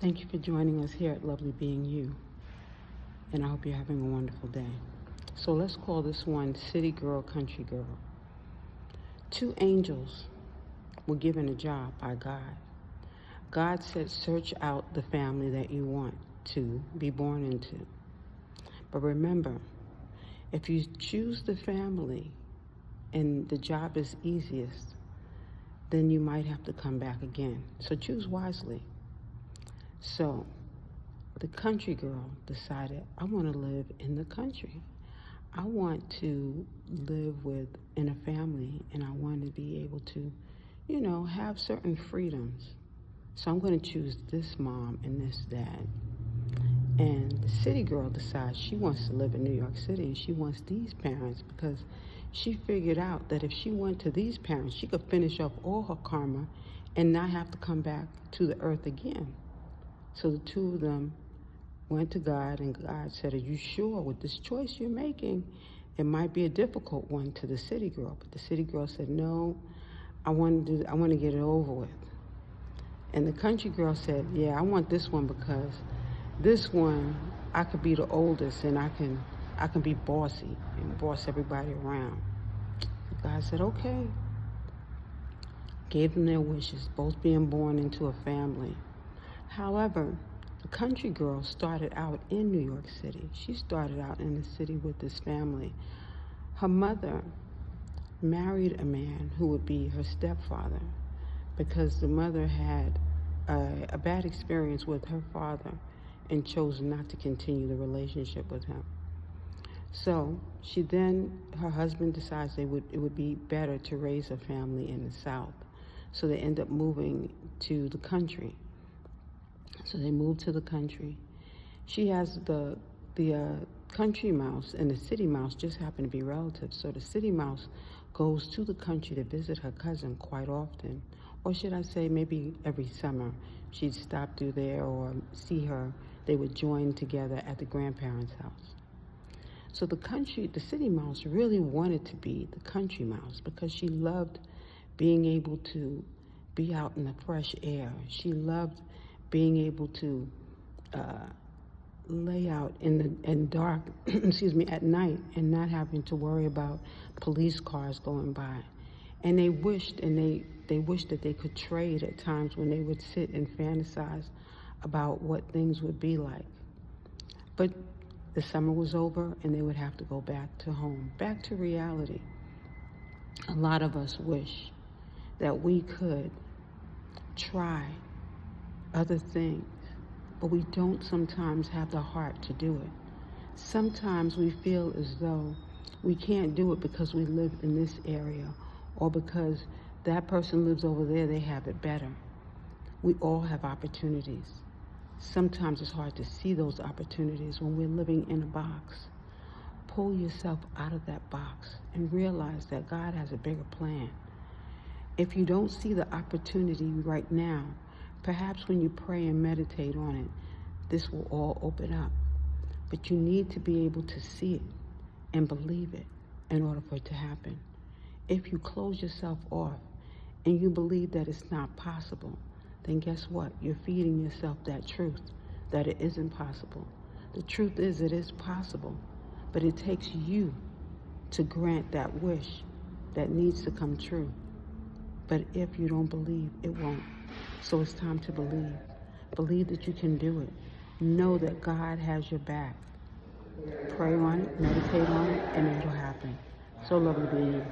Thank you for joining us here at Lovely Being You, and I hope you're having a wonderful day. So let's call this one City Girl, Country Girl. Two angels were given a job by God. God said, search out the family that you want to be born into. But remember, if you choose the family and the job is easiest, then you might have to come back again. So choose wisely. So the country girl decided, I want to live in the country. I want to live in a family, and I want to be able to, have certain freedoms. So I'm going to choose this mom and this dad. And the city girl decides she wants to live in New York City, and she wants these parents because she figured out that if she went to these parents, she could finish up all her karma and not have to come back to the earth again. So the two of them went to God, and God said, are you sure with this choice you're making? It might be a difficult one to the city girl. But the city girl said, no, I want to get it over with. And the country girl said, yeah, I want this one because this one, I could be the oldest, and I can be bossy and boss everybody around. God said, okay. Gave them their wishes, both being born into a family. However, the country girl started out in New York City. She started out in the city with this family. Her mother married a man who would be her stepfather because the mother had a bad experience with her father and chose not to continue the relationship with him. So her husband decides it would be better to raise a family in the South. So they end up moving to the country. So they moved to the country. She has the country mouse and the city mouse just happen to be relatives. So the city mouse goes to the country to visit her cousin quite often. Or should I say maybe every summer. She'd stop through there or see her. They would join together at the grandparents' house. So the city mouse really wanted to be the country mouse because she loved being able to be out in the fresh air. She loved being able to lay out in dark, at night, and not having to worry about police cars going by. And they wished that they could trade at times when they would sit and fantasize about what things would be like. But the summer was over, and they would have to go back to home, back to reality. A lot of us wish that we could try other things, but we don't sometimes have the heart to do it. Sometimes we feel as though we can't do it because we live in this area or because that person lives over there, they have it better. We all have opportunities. Sometimes it's hard to see those opportunities when we're living in a box. Pull yourself out of that box and realize that God has a bigger plan. If you don't see the opportunity right now, perhaps when you pray and meditate on it, this will all open up. But you need to be able to see it and believe it in order for it to happen. If you close yourself off and you believe that it's not possible, then guess what? You're feeding yourself that truth, that it isn't possible. The truth is it is possible, but it takes you to grant that wish that needs to come true. But if you don't believe, it won't. So it's time to believe. Believe that you can do it. Know that God has your back. Pray on it, meditate on it, and it'll happen. So lovely being you.